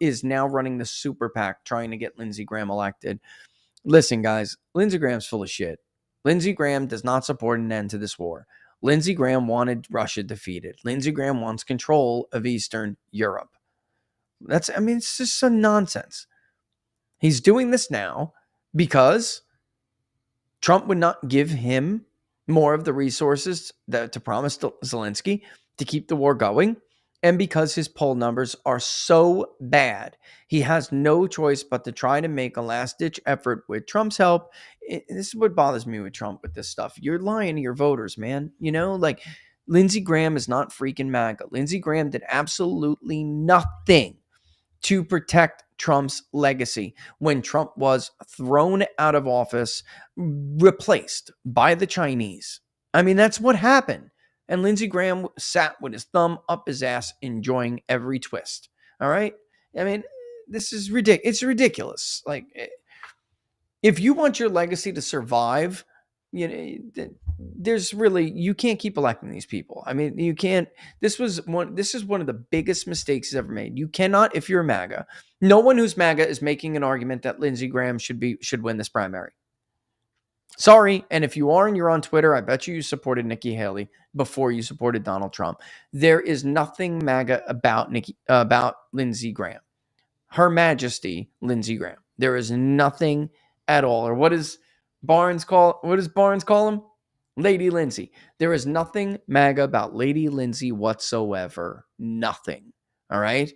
is now running the super PAC trying to get Lindsey Graham elected. Listen, guys, Lindsey Graham's full of shit. Lindsey Graham does not support an end to this war. Lindsey Graham wanted Russia defeated. Lindsey Graham wants control of Eastern Europe. It's just some nonsense. He's doing this now because Trump would not give him more of the resources to promise Zelensky to keep the war going. And because his poll numbers are so bad, he has no choice but to try to make a last-ditch effort with Trump's help. This is what bothers me with Trump with this stuff. You're lying to your voters, man. Lindsey Graham is not freaking MAGA. Lindsey Graham did absolutely nothing to protect Trump's legacy when Trump was thrown out of office, replaced by the Chinese. That's what happened. And Lindsey Graham sat with his thumb up his ass, enjoying every twist. All right? This is ridiculous. It's ridiculous. If you want your legacy to survive, you can't keep electing these people. You can't. This is one of the biggest mistakes he's ever made. You cannot, if you're MAGA. No one who's MAGA is making an argument that Lindsey Graham should win this primary. Sorry, and if you are and you're on Twitter, I bet you supported Nikki Haley before you supported Donald Trump. There is nothing MAGA about Lindsey Graham. Her Majesty Lindsey Graham. There is nothing at all. Or what does Barnes call him? Lady Lindsay. There is nothing MAGA about Lady Lindsay whatsoever. Nothing. All right.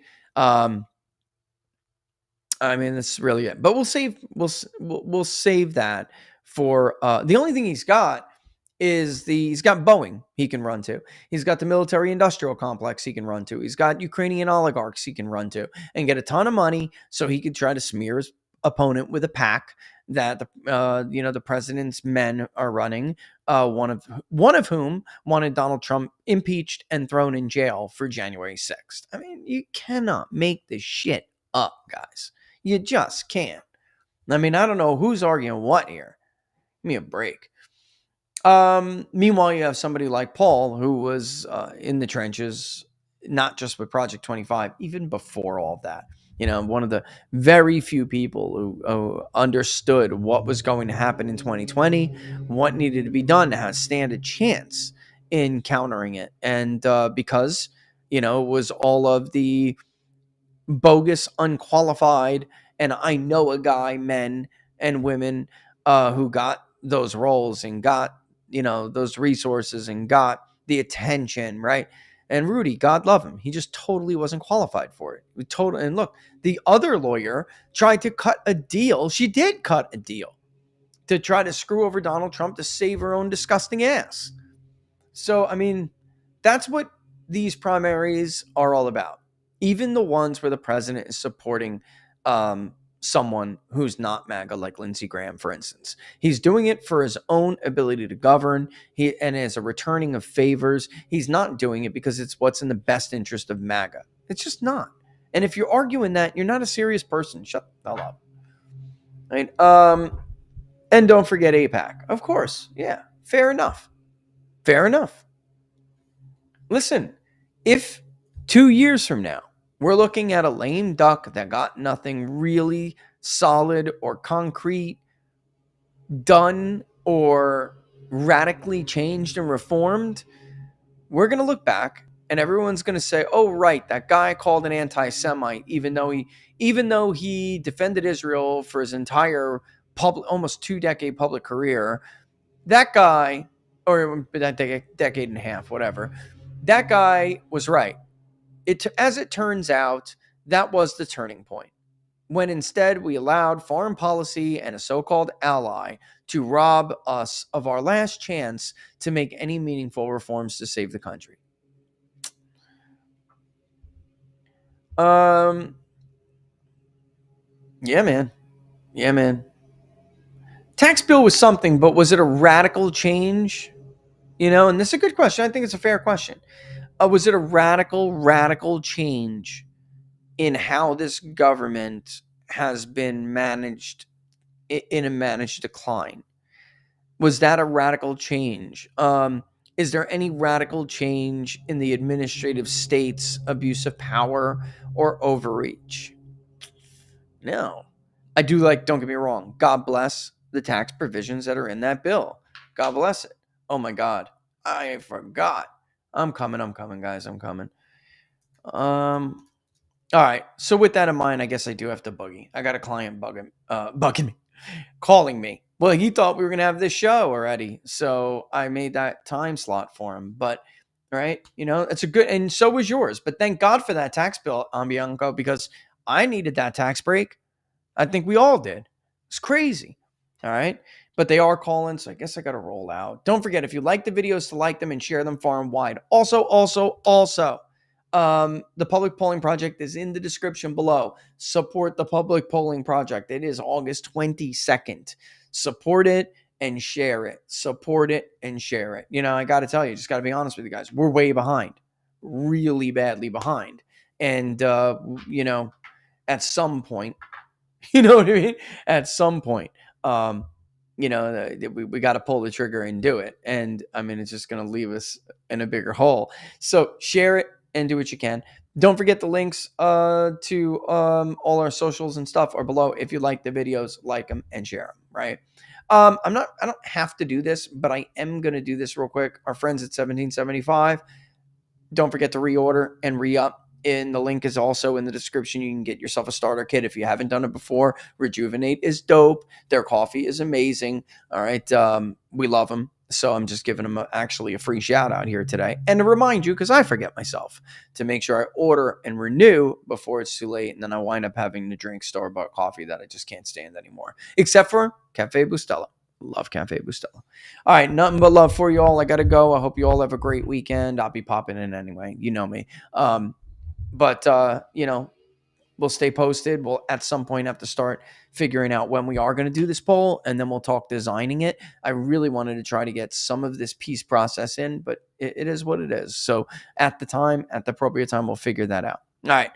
That's really it. But we'll save that for the only thing he's got is he's got Boeing he can run to. He's got the military industrial complex he can run to. He's got Ukrainian oligarchs he can run to and get a ton of money so he could try to smear his opponent with a PAC that the president's men are running. One of whom wanted Donald Trump impeached and thrown in jail for January 6th. You cannot make this shit up, guys. You just can't. I don't know who's arguing what here. Give me a break. Meanwhile, you have somebody like Paul who was in the trenches, not just with Project 25, even before all of that. One of the very few people who understood what was going to happen in 2020, what needed to be done to stand a chance in countering it. And because, it was all of the bogus, unqualified, and I know a guy, men and women who got those roles and got, those resources and got the attention, right? And Rudy, God love him, he just totally wasn't qualified for it. And look, the other lawyer tried to cut a deal. She did cut a deal to try to screw over Donald Trump to save her own disgusting ass. So, that's what these primaries are all about. Even the ones where the president is supporting someone who's not MAGA, like Lindsey Graham, for instance. He's doing it for his own ability to govern, and as a returning of favors. He's not doing it because it's what's in the best interest of MAGA. It's just not. And if you're arguing that, you're not a serious person. Shut the hell up. Right? And don't forget AIPAC. Of course. Yeah. Fair enough. Fair enough. Listen, if 2 years from now, we're looking at a lame duck that got nothing really solid or concrete done or radically changed and reformed, we're going to look back and everyone's going to say, oh, right, that guy called an anti-Semite, even though he defended Israel for his entire almost 2-decade public career. That guy, or that decade and a half, whatever, that guy was right. As it turns out, that was the turning point, when instead we allowed foreign policy and a so-called ally to rob us of our last chance to make any meaningful reforms to save the country. Yeah, man. Tax bill was something, but was it a radical change? And this is a good question. I think it's a fair question. Was it a radical change in how this government has been managed in a managed decline? Was that a radical change? Is there any radical change in the administrative state's abuse of power or overreach? No. I do don't get me wrong, God bless the tax provisions that are in that bill. God bless it. Oh my God. I forgot. I'm coming, guys. I'm coming. All right. So with that in mind, I guess I do have to boogie. I got a client bugging me, calling me. Well, he thought we were going to have this show already. So I made that time slot for him. But, right, it's a good, and so was yours. But thank God for that tax bill, Ambianco, because I needed that tax break. I think we all did. It's crazy. All right. But they are calling, so I guess I got to roll out. Don't forget, if you like the videos, to like them and share them far and wide. Also, the Public Polling Project is in the description below. Support the Public Polling Project. It is August 22nd. Support it and share it. Support it and share it. I got to tell you, just got to be honest with you guys. We're way behind. Really badly behind. And, at some point, you know what I mean? At some point, we got to pull the trigger and do it. And I mean, it's just going to leave us in a bigger hole. So share it and do what you can. Don't forget the links to all our socials and stuff are below. If you like the videos, like them and share them, right? I don't have to do this, but I am going to do this real quick. Our friends at 1775, don't forget to reorder and re-up. And the link is also in the description. You can get yourself a starter kit if you haven't done it before. Rejuvenate is dope. Their coffee is amazing. All right. We love them. So I'm just giving them actually a free shout out here today. And to remind you, because I forget myself, to make sure I order and renew before it's too late. And then I wind up having to drink store-bought coffee that I just can't stand anymore. Except for Cafe Bustelo. Love Cafe Bustelo. All right. Nothing but love for you all. I got to go. I hope you all have a great weekend. I'll be popping in anyway. You know me. But we'll stay posted. We'll at some point have to start figuring out when we are going to do this poll, and then we'll talk designing it. I really wanted to try to get some of this piece process in, but it is what it is. So at the appropriate time, we'll figure that out. All right.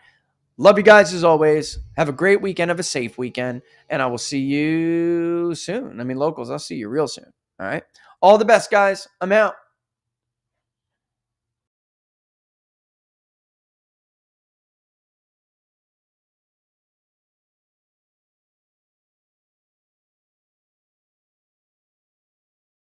Love you guys as always. Have a great weekend. Have a safe weekend. And I will see you soon. I mean, locals, I'll see you real soon. All right. All the best, guys. I'm out.